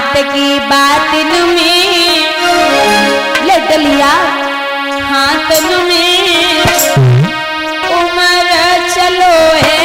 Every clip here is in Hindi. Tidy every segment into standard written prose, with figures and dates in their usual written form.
हाथ की बातिन में लडलिया हाथन में उमर चलो है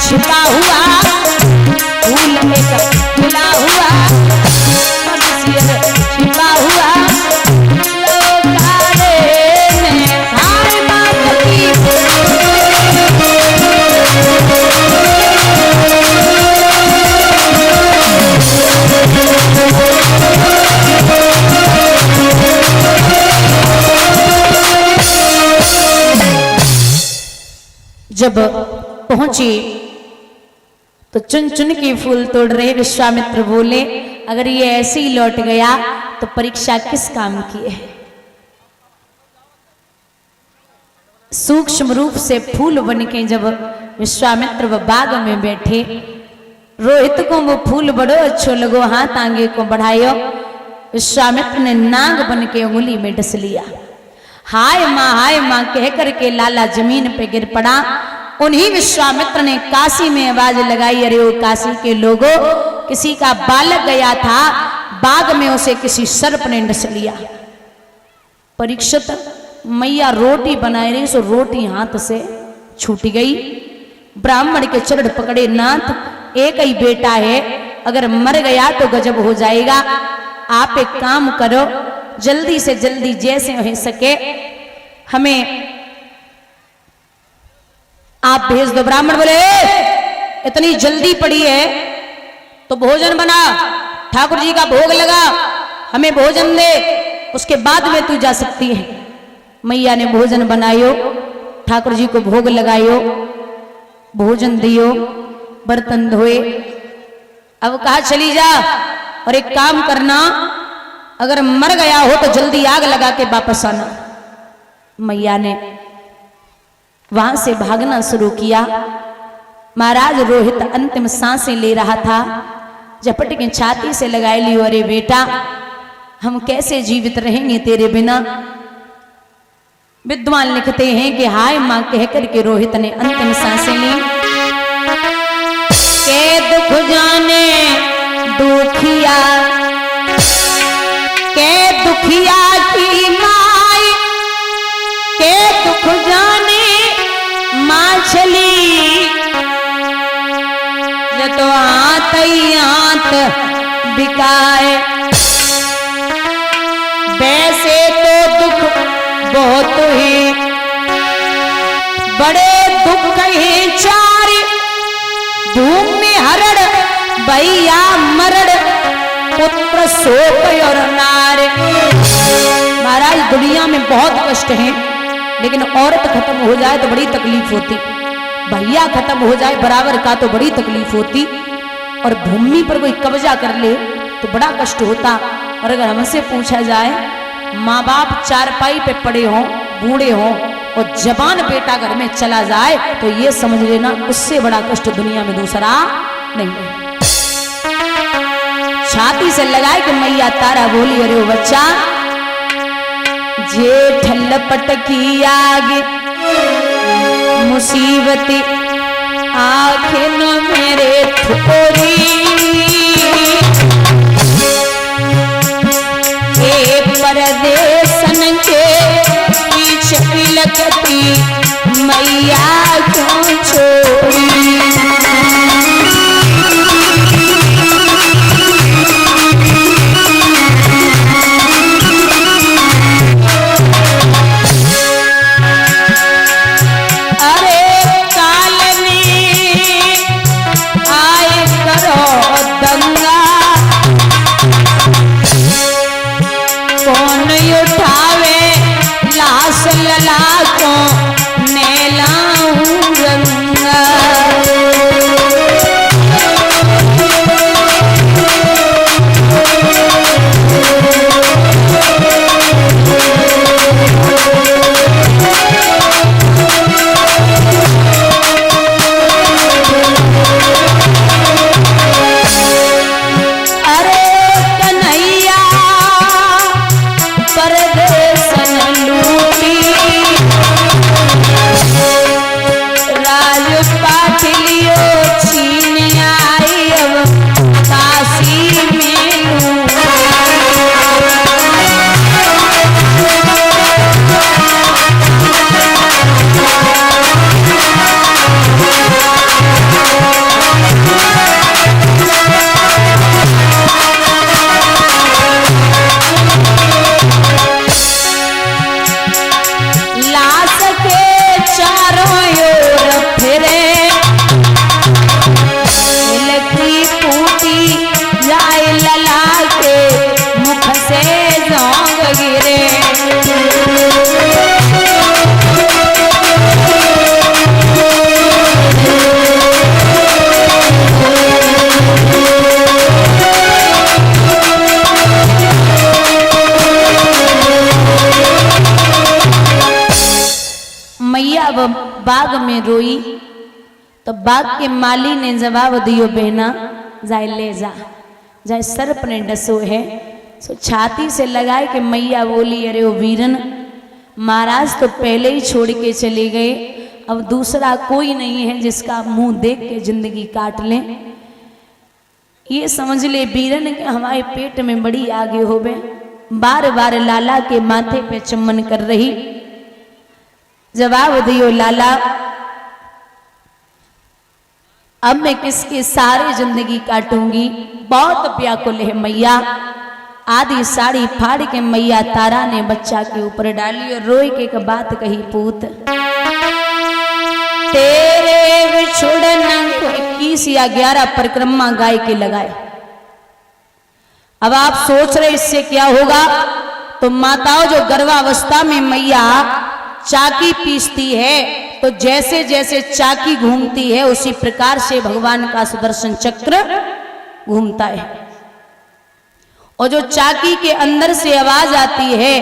छिपा हुआ फूल एक खुला हुआ छिपा हुआ जब पहुंची तो चुन चुन के फूल तोड़ रहे विश्वामित्र बोले, अगर ये ऐसे ही लौट गया तो परीक्षा किस काम की है। सूक्ष्म रूप से फूल बन के जब विश्वामित्र वो बाग में बैठे, रोहित को वो फूल बड़ो अच्छो लगो, हाथ आगे को बढ़ायो। विश्वामित्र ने नाग बन के उंगली में डस लिया। हाय माँ कह करके लाला जमीन पे गिर पड़ा। उन्हीं विश्वामित्र ने काशी में आवाज लगाई, अरे ओ काशी के लोगों, किसी का बालक गया था बाग में, उसे किसी सर्प ने डस लिया। परीक्षित मैया रोटी बनाए रही, सो रोटी हाथ से छूट गई। ब्राह्मण के चरण पकड़े, नाथ एक ही बेटा है, अगर मर गया तो गजब हो जाएगा। आप एक काम करो, जल्दी से जल्दी जैसे हो सके हमें आप भेज दो। ब्राह्मण बोले, इतनी जल्दी पड़ी है तो भोजन बना, ठाकुर जी का भोग लगा, हमें भोजन दे, उसके बाद में तू जा सकती है। मैया ने भोजन बनायो, ठाकुर जी को भोग लगायो, भोजन दियो, बर्तन धोए। अब कहा चली जा और एक काम करना, अगर मर गया हो तो जल्दी आग लगा के वापस आना। मैया ने वहां से भागना शुरू किया। महाराज रोहित अंतिम सांसें ले रहा था, झपट के छाती से लगाए लियो, अरे बेटा हम कैसे जीवित रहेंगे तेरे बिना। विद्वान लिखते हैं कि हाय मां कह करके रोहित ने अंतिम सांसें ली। के दुख जाने दुखिया, के दुखिया की माई, के दुख जाने माँ चली, तो आत ही आत बिकाए। वैसे तो दुख बहुत ही बड़े दुख ही चार, धूम में हरण भैया मरण, पुत्र शोक और नार। महाराज दुनिया में बहुत कष्ट है, लेकिन औरत खत्म हो जाए तो बड़ी तकलीफ होती, भैया खत्म हो जाए बराबर का तो बड़ी तकलीफ होती, और भूमि पर कोई कब्जा कर ले तो बड़ा कष्ट होता। और अगर हमसे पूछा जाए, माँ बाप चारपाई पे पड़े हों, बूढ़े हों, और जवान बेटा घर में चला जाए तो ये समझ लेना उससे बड़ा कष्ट दुनिया में दूसरा नहीं है। छाती से लगाए कि मैया तारा बोली, अरे वो बच्चा जेठ लपट की आगे मुसीबत आंखें न मेरे ठुकोरी, ए परदेसन के पीछे पिलकती मैया क्यों छोड़ी। रोई। तो बाग के माली ने जवाब दियो बहना जाए ले जा, जाए सर्प ने डसो है। सो छाती से लगाए कि मैया बोली अरे ओ वीरन, महाराज तो पहले ही छोड़ के चले गए, अब दूसरा कोई नहीं है जिसका मुंह देख के जिंदगी काट लें। ये समझ ले वीरन के हमारे पेट में बड़ी आगे हो गए। बार बार लाला के माथे पे चुम्बन कर रही। जवाब दियो लाला, अब मैं किसके सारे जिंदगी काटूंगी, बहुत व्याकुल है मैया। आधी साड़ी फाड़ के मैया तारा ने बच्चा के ऊपर डाली और रोई के एक बात कही, पूत तेरे बिछुड़न को 21 या 11 परिक्रमा गाय के लगाए। अब आप सोच रहे इससे क्या होगा, तो माताओं जो गर्भावस्था में मैया चाकी पीसती है, तो जैसे जैसे चाकी घूमती है उसी प्रकार से भगवान का सुदर्शन चक्र घूमता है। और जो चाकी के अंदर से आवाज आती है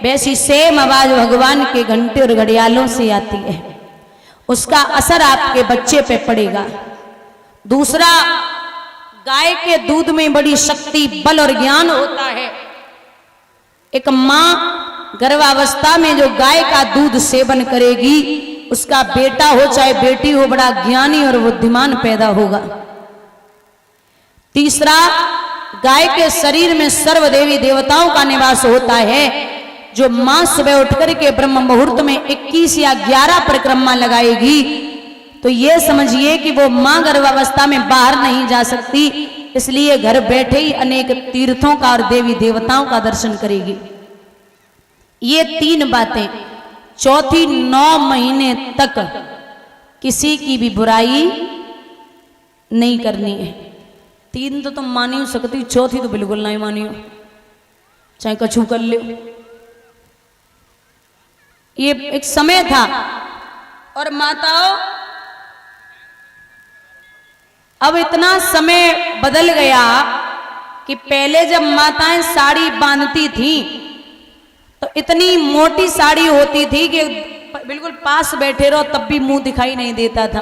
वैसी सेम आवाज भगवान के घंटे और घड़ियालों से आती है। उसका असर आपके बच्चे पे पड़ेगा। दूसरा, गाय के दूध में बड़ी शक्ति, बल और ज्ञान होता है। एक मां गर्भावस्था में जो गाय का दूध सेवन करेगी, उसका बेटा हो चाहे बेटी हो, बड़ा ज्ञानी और बुद्धिमान पैदा होगा। तीसरा, गाय के शरीर में सर्व देवी देवताओं का निवास होता है। जो मां सुबह उठकर के ब्रह्म मुहूर्त में 21 या 11 परिक्रमा लगाएगी, तो ये समझिए कि वो मां गर्भावस्था में बाहर नहीं जा सकती, इसलिए घर बैठे ही अनेक तीर्थों का और देवी देवताओं का दर्शन करेगी। ये 3 बातें। चौथी, 9 महीने तक किसी की भी बुराई नहीं करनी है। 3 तो तुम मान ही सकती, चौथी तो बिल्कुल नहीं मानियो, चाहे कछु कर लो। ये एक समय था। और माताओं, अब इतना समय बदल गया कि पहले जब माताएं साड़ी बांधती थी तो इतनी मोटी साड़ी होती थी कि बिल्कुल पास बैठे रहो तब भी मुंह दिखाई नहीं देता था।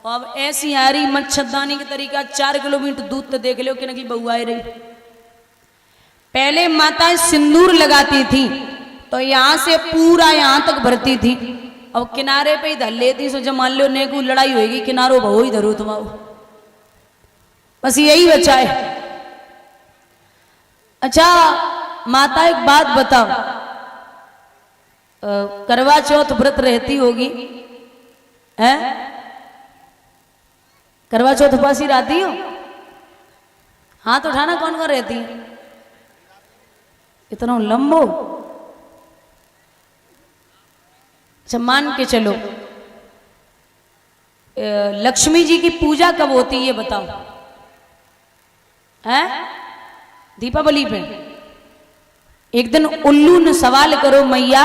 अब ऐसी आ रही मच्छरदानी की तरीका, 4 किलोमीटर दूर तो देख लो कि नकी बहू आ रही। पहले माताएं सिंदूर लगाती थी तो यहां से पूरा यहां तक भरती थी। अब किनारे पे ही धर लेती, सो जब मान लो ने को लड़ाई होगी, किनारों बहु ही धरो तुम, बस यही बचा है। अच्छा माता, एक बात बताओ, करवा चौथ व्रत रहती होगी है? करवा चौथ उपासी रहती हो? हाथ उठाना, कौन कौन रहती है? इतना लंबो। अच्छा मान के चलो, लक्ष्मी जी की पूजा कब होती है ये बताओ है? दीपावली पे। एक दिन उल्लू ने सवाल करो, मैया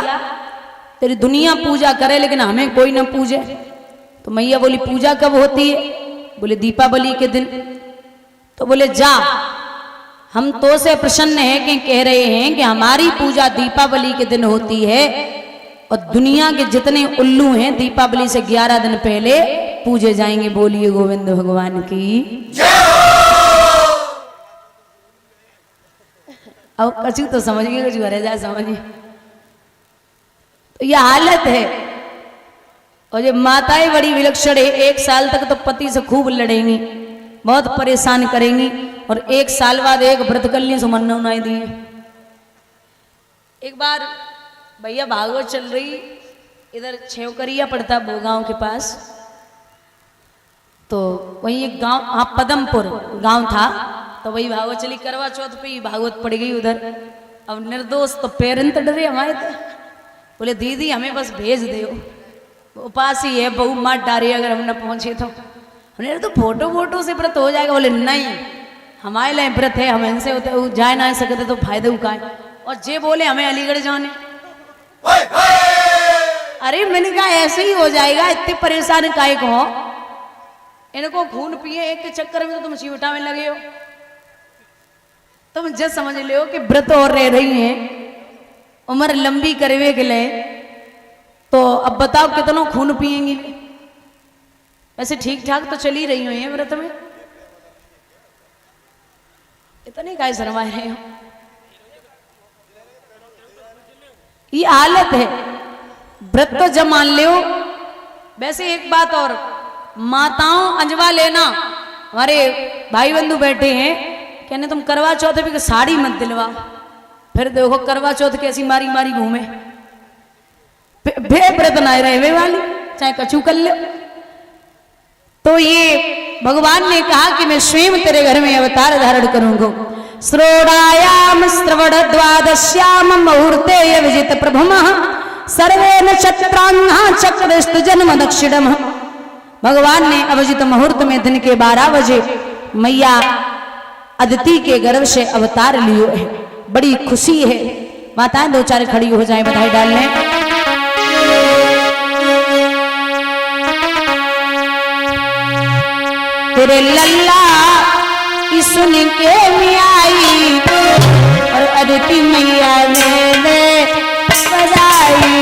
तेरी दुनिया पूजा करे लेकिन हमें कोई ना पूजे। तो मैया बोली पूजा कब होती है? बोले दीपावली के दिन। तो बोले जा, हम तो से प्रसन्न है कि कह रहे हैं कि हमारी पूजा दीपावली के दिन होती है और दुनिया के जितने उल्लू हैं दीपावली से 11 दिन पहले पूजे जाएंगे। बोलिए गोविंद भगवान की। अब कछु तो समझ गए, कछु हरे जाए समझिए। तो यह हालत है। और ये माताएं बड़ी विलक्षण है। 1 साल तक तो पति से खूब लड़ेंगी, बहुत परेशान करेंगी, और 1 साल बाद एक व्रत कर लिए सुमन्ना उनाई दिए। एक बार भैया भागवत चल रही, इधर छेवकरिया पड़ता वो गांव के पास, तो वहीं एक गांव, हाँ पदमपुर गांव था, तो वही भागवत चली। करवा चौथ पे ही भागवत पड़ गई उधर। अब निर्दोष तो पेरेंट डरे हमारे, तो बोले दीदी हमें बस भेज दो, उपास ही है, बहू मार डारे अगर हम न पहुंचे तो। हमने तो फोटो से व्रत हो जाएगा। बोले नहीं, हमारे लिए व्रत है, हम इनसे होते जाए ना सकते तो फायदे उकाए। और जे बोले हमें अलीगढ़ जाने। अरे मैंने कहा ऐसे ही हो जाएगा, इतने परेशान काहे को हो? इनको खून पिए एक के चक्कर में तो तुम चिवटा में लगे हो। तुम जब समझ ले हो कि व्रत और रह रही हैं, उम्र लंबी करवे के लिए, तो अब बताओ कितना खून पिएंगी। वैसे ठीक ठाक तो चली रही हुई है व्रत में, इतने काय शर्मा रहे हो, ये हालत है। व्रत तो जब मान लो। वैसे एक बात और, माताओं अंजवा लेना, हमारे भाई बंधु बैठे हैं कहने तुम करवा चौथ भी साड़ी मत दिलवा, फिर देखो करवा चौथ कैसी मारी मारी घूमे, व्रत ना रहे वे वाली, चाहे कछु कर ले। तो ये भगवान ने कहा कि मैं स्वयं तेरे घर में अवतार धारण करूंगा। श्रोणायाम श्रवण द्वादश्याम मुहूर्ते विजित प्रभम सर्वे नक्षत्रांगा चक्रस्त जन्म दक्षिणम। भगवान ने अभिजित मुहूर्त में दिन के 12 बजे मैया अदिति के गर्भ से अवतार लियो है। बड़ी खुशी है। माताएं 2-4 खड़ी हो जाएं बधाई डालने। तेरे लल्ला की सुन के मियाई और अदिति मैया ने बजाई